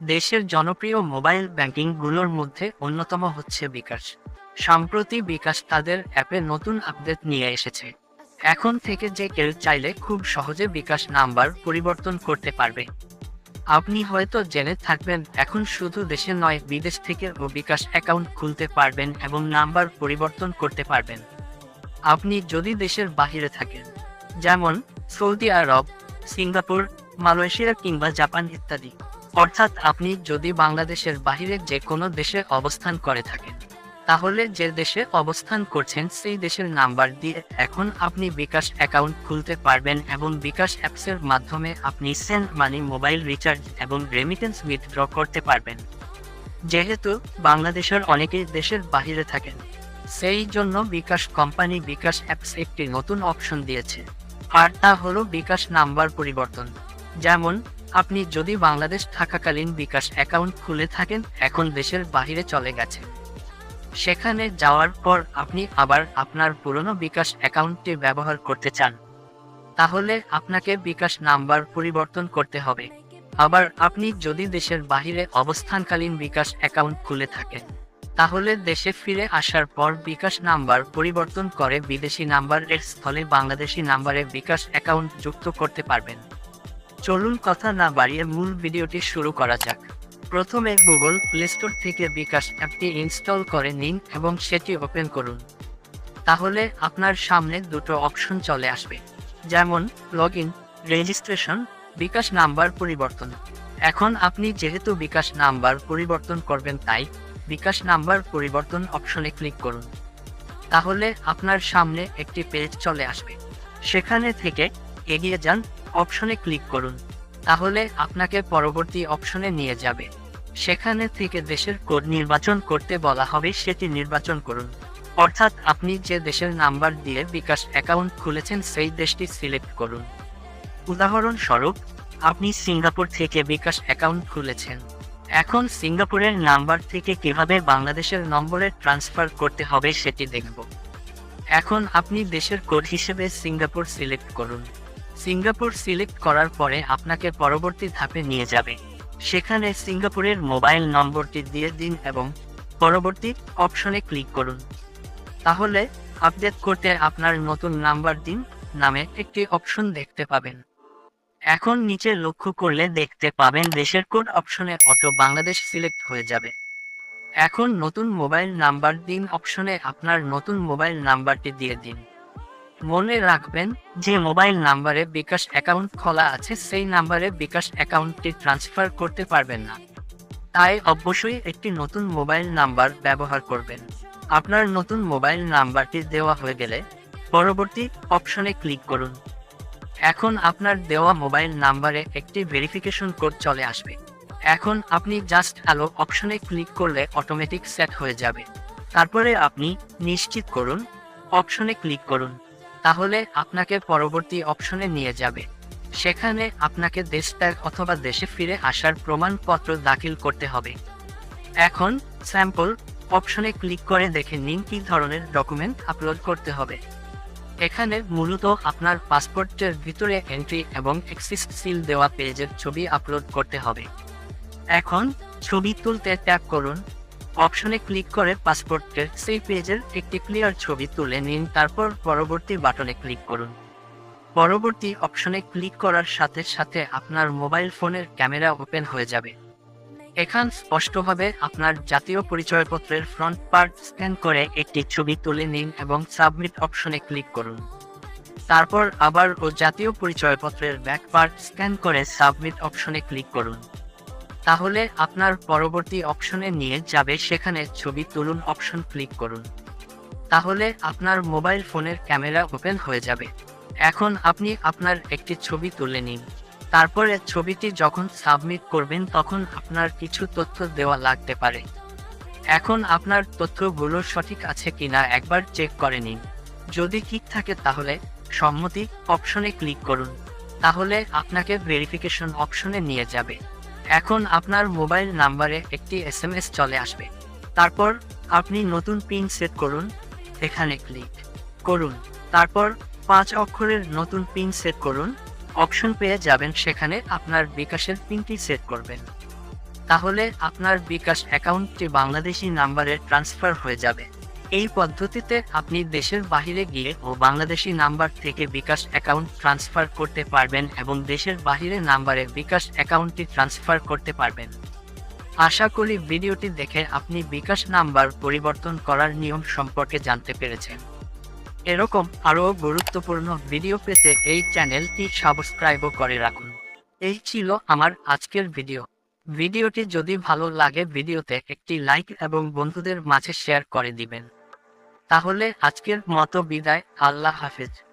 দেশের জনপ্রিয় মোবাইল ব্যাংকিংগুলোর মধ্যে অন্যতম হচ্ছে বিকাশ। সম্প্রতি বিকাশ তাদের অ্যাপে নতুন আপডেট নিয়ে এসেছে। এখন থেকে যে কেউ চাইলে খুব সহজে বিকাশ নাম্বার পরিবর্তন করতে পারবে। আপনি হয়তো জেনে থাকবেন, এখন শুধু দেশে নয়, বিদেশ থেকেও বিকাশ অ্যাকাউন্ট খুলতে পারবেন এবং নাম্বার পরিবর্তন করতে পারবেন। আপনি যদি দেশের বাইরে থাকেন, যেমন সৌদি আরব, সিঙ্গাপুর, মালয়েশিয়া কিংবা জাপান ইত্যাদি, অর্থাৎ আপনি যদি বাংলাদেশের বাইরে যে কোনো দেশে অবস্থান করে থাকেন, তাহলে যে দেশে অবস্থান করছেন সেই দেশের নাম্বার দিয়ে এখন আপনি বিকাশ অ্যাকাউন্ট খুলতে পারবেন এবং বিকাশ অ্যাপসের মাধ্যমে আপনি সেন্ড মানি, মোবাইল রিচার্জ এবং রেমিটেন্স উইথড্র করতে পারবেন। যেহেতু বাংলাদেশের অনেকেই দেশের বাইরে থাকেন, সেই জন্য বিকাশ কোম্পানি বিকাশ অ্যাপস একটি নতুন অপশন দিয়েছে, আর তা হলো বিকাশ নাম্বার পরিবর্তন। যেমন আপনি যদি বাংলাদেশ থাকাকালীন বিকাশ অ্যাকাউন্ট খুলে থাকেন, এখন দেশের বাইরে চলে গেছেন, সেখানে যাওয়ার পর আপনি আবার আপনার পুরনো বিকাশ অ্যাকাউন্টটি ব্যবহার করতে চান, তাহলে আপনাকে বিকাশ নাম্বার পরিবর্তন করতে হবে। আবার আপনি যদি দেশের বাইরে অবস্থানকালীন বিকাশ অ্যাকাউন্ট খুলে থাকেন, তাহলে দেশে ফিরে আসার পর বিকাশ নাম্বার পরিবর্তন করে বিদেশি নাম্বারের স্থলে বাংলাদেশি নাম্বারে বিকাশ অ্যাকাউন্ট যুক্ত করতে পারবেন। চলুন কথা না বাড়িয়ে মূল ভিডিওটি শুরু করা যাক। প্রথমে গুগল প্লে স্টোর থেকে বিকাশ অ্যাপটি ইনস্টল করে নিন এবং সেটি ওপেন করুন। তাহলে আপনার সামনে দুটো অপশন চলে আসবে, যেমন লগইন, রেজিস্ট্রেশন, বিকাশ নাম্বার পরিবর্তন। এখন আপনি যেহেতু বিকাশ নাম্বার পরিবর্তন করবেন, তাই বিকাশ নাম্বার পরিবর্তন অপশনে ক্লিক করুন। তাহলে আপনার সামনে একটি পেজ চলে আসবে, সেখানে থেকে এগিয়ে যান, অপশনে ক্লিক করুন। তাহলে আপনাকে পরবর্তী অপশনে নিয়ে যাবে, সেখানে থেকে দেশের কোড নির্বাচন করতে বলা হবে, সেটি নির্বাচন করুন। অর্থাৎ আপনি যে দেশের নাম্বার দিয়ে বিকাশ অ্যাকাউন্ট খুলেছেন সেই দেশটি সিলেক্ট করুন। উদাহরণস্বরূপ, আপনি সিঙ্গাপুর থেকে বিকাশ অ্যাকাউন্ট খুলেছেন। এখন সিঙ্গাপুরের নাম্বার থেকে কিভাবে বাংলাদেশের নম্বরে ট্রান্সফার করতে হবে সেটি দেখব। এখন আপনি দেশের কোড হিসেবে সিঙ্গাপুর সিলেক্ট করুন। সিঙ্গাপুর সিলেক্ট করার পরে আপনাকে পরবর্তী ধাপে নিয়ে যাবে, সেখানে সিঙ্গাপুরের মোবাইল নম্বরটি দিয়ে দিন এবং পরবর্তী অপশনে ক্লিক করুন। তাহলে আপডেট করতে আপনার নতুন নাম্বার দিন নামে একটি অপশন দেখতে পাবেন। এখন নিচে লক্ষ্য করলে দেখতে পাবেন দেশের কোড অপশনে অটো বাংলাদেশ সিলেক্ট হয়ে যাবে। এখন নতুন মোবাইল নাম্বার দিন অপশনে আপনার নতুন মোবাইল নাম্বারটি দিয়ে দিন। মনে রাখবেন, যে মোবাইল নাম্বারে বিকাশ অ্যাকাউন্ট খোলা আছে সেই নাম্বারে বিকাশ অ্যাকাউন্টটি ট্রান্সফার করতে পারবেন না, তাই অবশ্যই একটি নতুন মোবাইল নাম্বার ব্যবহার করবেন। আপনার নতুন মোবাইল নাম্বারটি দেওয়া হয়ে গেলে পরবর্তী অপশনে ক্লিক করুন। এখন আপনার দেওয়া মোবাইল নাম্বারে একটি ভেরিফিকেশন কোড চলে আসবে। এখন আপনি জাস্ট অ্যালো অপশনে ক্লিক করলে অটোমেটিক সেট হয়ে যাবে। তারপরে আপনি নিশ্চিত করুন অপশনে ক্লিক করুন। তাহলে আপনাকে পরবর্তী অপশনে নিয়ে যাবে, সেখানে আপনাকে দেশ ত্যাগ অথবা দেশে ফিরে আসার প্রমাণপত্র দাখিল করতে হবে। এখন স্যাম্পল অপশনে ক্লিক করে দেখে নিন কী ধরনের ডকুমেন্ট আপলোড করতে হবে। এখানে মূলত আপনার পাসপোর্টের ভিতরে এন্ট্রি এবং এক্সিস্ট সিল দেওয়া পেজের ছবি আপলোড করতে হবে। এখন ছবি তুলতে ট্যাপ করুন, অপশনে ক্লিক করে পাসপোর্টের সেই পেজের একটি ক্লিয়ার ছবি তুলে নিন, তারপর পরবর্তী বাটনে ক্লিক করুন। পরবর্তী অপশনে ক্লিক করার সাথে সাথে আপনার মোবাইল ফোনের ক্যামেরা ওপেন হয়ে যাবে। এখান স্পষ্টভাবে আপনার জাতীয় পরিচয়পত্রের ফ্রন্ট পার্ট স্ক্যান করে একটি ছবি তুলে নিন এবং সাবমিট অপশনে ক্লিক করুন। তারপর আবার জাতীয় পরিচয়পত্রের ব্যাক পার্ট স্ক্যান করে সাবমিট অপশনে ক্লিক করুন। তাহলে আপনার পরবর্তী অপশনে নিয়ে যাবে, সেখানে ছবি তুলুন অপশন ক্লিক করুন। তাহলে আপনার মোবাইল ফোনের ক্যামেরা ওপেন হয়ে যাবে। এখন আপনি আপনার একটি ছবি তুলে নিন। তারপরে ছবিটি যখন সাবমিট করবেন তখন আপনার কিছু তথ্য দেওয়া লাগতে পারে। এখন আপনার তথ্যগুলো সঠিক আছে কিনা একবার চেক করে নিন। যদি ঠিক থাকে তাহলে সম্মতি অপশনে ক্লিক করুন। তাহলে আপনাকে ভেরিফিকেশন অপশনে নিয়ে যাবে। এখন আপনার মোবাইল নাম্বারে একটি SMS চলে আসবে। তারপর আপনি নতুন পিন সেট করুন, এখানে ক্লিক করুন। তারপর 5 অক্ষরের নতুন পিন সেট করুন, অপশন পেয়ে যাবেন, সেখানে আপনার বিকাশের পিনটি সেট করবেন। তাহলে আপনার বিকাশ অ্যাকাউন্টটি বাংলাদেশি নাম্বারে ট্রান্সফার হয়ে যাবে। এই পদ্ধতিতে আপনি দেশের বাইরে গিয়ে ও বাংলাদেশি নাম্বার থেকে বিকাশ অ্যাকাউন্ট ট্রান্সফার করতে পারবেন এবং দেশের বাইরে নাম্বারে বিকাশ অ্যাকাউন্টটি ট্রান্সফার করতে পারবেন। আশা করি ভিডিওটি দেখে আপনি বিকাশ নাম্বার পরিবর্তন করার নিয়ম সম্পর্কে জানতে পেরেছেন। এরকম আরও গুরুত্বপূর্ণ ভিডিও পেতে এই চ্যানেলটি সাবস্ক্রাইবও করে রাখুন। এই ছিল আমার আজকের ভিডিও। ভিডিওটি যদি ভালো লাগে ভিডিওতে একটি লাইক এবং বন্ধুদের মাঝে শেয়ার করে দিবেন। তাহলে আজকের মতো বিদায়, আল্লাহ হাফেজ।